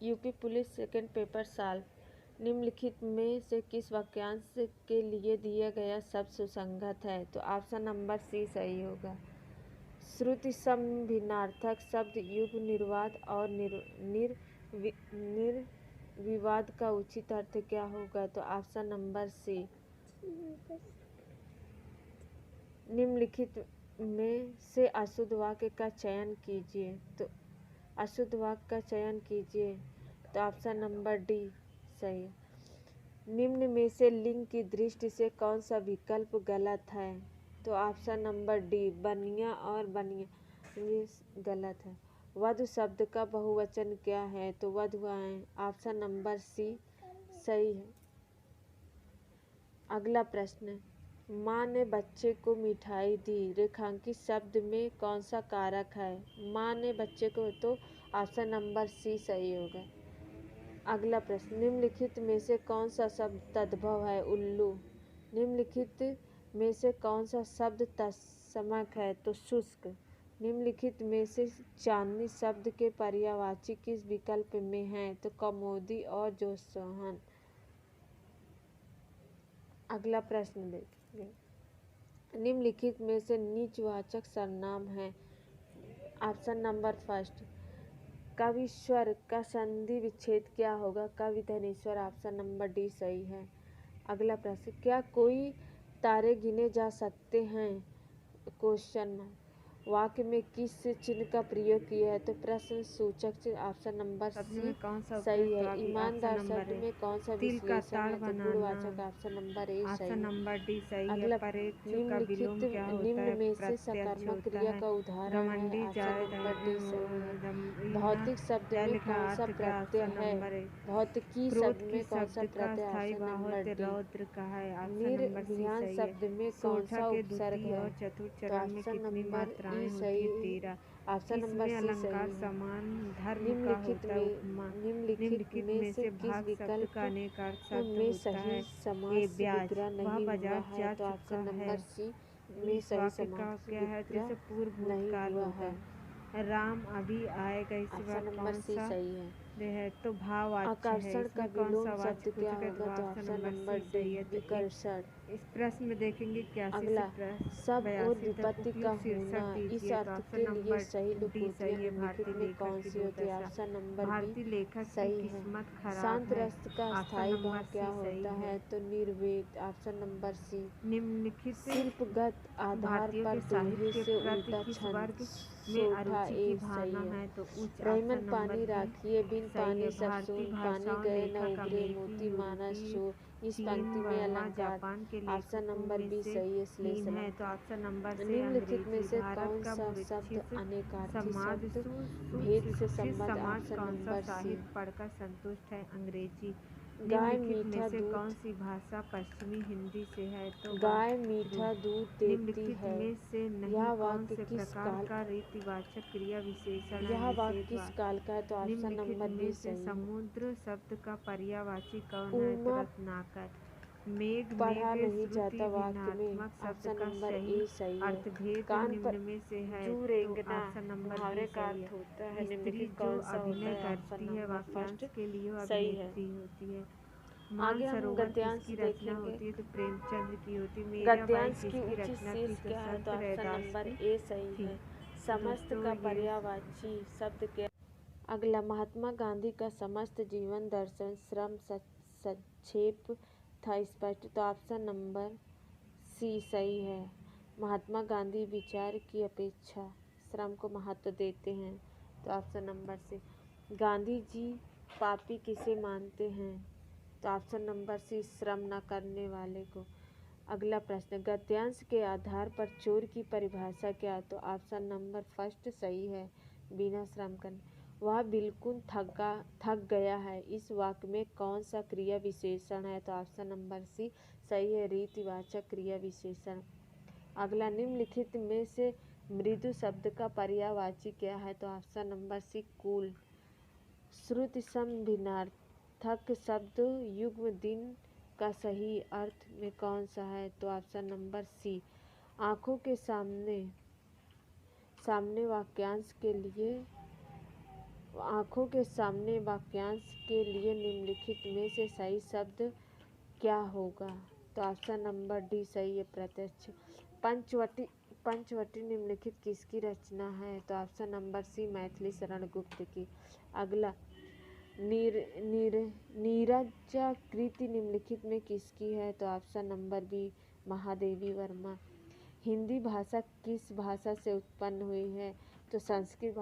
UP police second paper solve. निम्नलिखित में से किस वाक्यांश के लिए दिया गया शब्द सुसंगत है? तो ऑप्शन नंबर सी सही होगा। श्रुति सम भिन्नार्थक शब्द युग्म निर्वाद और निर्विवाद का उचित अर्थ क्या होगा? तो ऑप्शन नंबर सी। निम्नलिखित में से अशुद्ध वाक्य का चयन कीजिए। तो अशुद्ध वाक्य का चयन कीजिए। तो ऑप्शन नंबर डी सही। निम्न में से लिंग की दृष्टि से कौन सा विकल्प गलत है? तो ऑप्शन नंबर डी बनिया और बनिया ये गलत है। वधु शब्द का बहुवचन क्या है? तो वधुआएं। ऑप्शन नंबर सी सही है। अगला प्रश्न, माँ ने बच्चे को मिठाई दी। रेखांकित शब्द में कौन सा कारक है? माँ ने बच्चे को, तो ऑप्शन नंबर सी सही होगा। अगला प्रश्न, निम्नलिखित में से कौन सा शब्द तद्भव है? उल्लू। निम्नलिखित में से कौन सा शब्द तत्समक है? तो शुष्क। निम्नलिखित में से चांदनी शब्द के पर्यायवाची किस विकल्प में है? तो कमोदी और जोत्साहन। अगला प्रश्न देखेंगे, निम्नलिखित में से नीचवाचक सर्वनाम है? ऑप्शन नंबर फर्स्ट, कविश्वर का संधि विच्छेद क्या होगा? कवि धनेश्वर। ऑप्शन नंबर डी सही है। अगला प्रश्न, क्या कोई तारे गिने जा सकते हैं? क्वेश्चन वाक्य में किस चिन्ह का प्रयोग किया है? तो प्रश्न सूचक चिन्ह। ऑप्शन नंबर सी सही है। ईमानदार शब्द में कौन सा विश्लेषण है? तो गुणवाचक। ऑप्शन नंबर ए सही है। नंबर डी सही है। अगला, निम्नलिखित निम्न में से सकारात्मक क्रिया का उदाहरण है? ऑप्शन नंबर डी सही है। भौतिक शब्द में कौन सा प्रत्यय है? भौतिकी शब्द में कौन सा प्रत्यय? Option number D. निर्विधान शब्द में कौन सा उपसर्ग है? तो ऑप्शन नंबर ई सही। ऑप्शन नंबर सी सही है। निम्नलिखित में से किस विकल्प में सही समास विग्रह नहीं हुआ है? तो ऑप्शन नंबर सी में सही समास विग्रह नहीं हुआ है। राम अभी आएगा, इस ऑप्शन बार नंबर कौन सी सा सही है। है? तो भाववाच्य है। आकर्षण का इसमें कौन सा विलोम शब्द वाचक क्या हो चुका है? तो होगा? तो ऑप्शन नंबर सी सही डी है। तो विकर्षण। इस प्रश्न में देखेंगे क्या अगला, सब और विपत्ति का होना इस अर्थ के लिए सही लोकोत्तरी निम्नलिखित में कौन सी होती है? ऑप्शन नंबर बी सही है। शांत रस का स्थायी भाव क्या होता है? तो निर्वेद। Option number C. निम्नलिखित शिल्पगत आधार पर दोहरे से उल्टा छंद सोठा ए सही है। रहीमन पानी राखिए, बिन पानी सब सून, पानी गए न उभरे, मोती मानस चोर। इस पंक्ति में अलंकार। ऑप्शन नंबर बी सही है। श्लेष अलंकार। निम्नलिखित में से कौन सा शब्द अनेकार्थी शब्द भेद से संबद्ध? Option number C. पढ़कर संतुष्ट है। अंग्रेजी। गाय मीठा से दूध, कौन सी भाषा पश्चिमी हिंदी से है? तो गाय मीठा दूध देती है। में से नहीं यह कौन वाक्य से किस प्रकार काल का रीतिवाचक क्रिया विशेषण है? यह वाक्य निषेध किस वाक्य। काल का है? तो ऑप्शन निम्नलिखित नंबर बी में से सही है। समुद्र शब्द का पर्यायवाची कौन है? तो उमा रत्नाकर। मेघ पढ़ा मेघ नहीं श्रुति जाता वाक्य में। भिन्नात्मक शब्द ऑप्शन का नंबर सही ए सही है। अर्थभेद कान पर निम्न में से है? जू तो रेंगना ऑप्शन नंबर मुहावरे बी का सही अर्थ होता है। है। स्त्री निम्नलिखित जो कौन सा होता अभिनय है? ऑप्शन करती है नंबर वाक्यांश फर्स्ट के लिए सही है। अभिनेत्री होती है। आगे हम मानसरोवर गद्यांश किसकी रचना देखेंगे। होती है? तो प्रेमचंद की होती है। मीराबाई गद्यांश की किसकी उचित रचना शेष थी? तो क्या है? संत तो ऑप्शन रैदास नंबर की ए सही थी। है। समस्त दोस्तों का ये पर्यायवाची शब्द क्या? अगला, महात्मा गांधी का समस्त जीवन दर्शन श्रम संक्षेप था स्पष्ट। तो ऑप्शन नंबर सी सही है। महात्मा गांधी विचार की अपेक्षा श्रम को महत्व देते हैं। तो ऑप्शन नंबर सी। गांधी जी पापी किसे मानते हैं? तो ऑप्शन नंबर सी श्रम न करने वाले को। अगला प्रश्न, गद्यांश के आधार पर चोर की परिभाषा क्या? तो ऑप्शन नंबर फर्स्ट सही है। बिना श्रम करने। वह बिल्कुल थक गया है। इस वाक्य में कौन सा क्रिया विशेषण है? तो ऑप्शन नंबर सी सही है। रीतिवाचक क्रिया विशेषण। अगला, निम्नलिखित में से मृदु शब्द का पर्यायवाची क्या है? तो ऑप्शन नंबर सी कूल। श्रुति सम भिन्नार्थक शब्द युग्म दिन का सही अर्थ में कौन सा है? तो ऑप्शन नंबर सी। आंखों के सामने वाक्यांश के लिए आँखों के सामने वाक्यांश के लिए निम्नलिखित में से सही शब्द क्या होगा? तो ऑप्शन नंबर डी सही है, प्रत्यक्ष। पंचवटी निम्नलिखित किसकी रचना है? तो ऑप्शन नंबर सी मैथिली शरण गुप्त की। अगला, नीरजाकृति निम्नलिखित में किसकी है? तो option number B Mahadevi Verma. Hindi भाषा किस भाषा से उत्पन्न हुई है? तो संस्कृत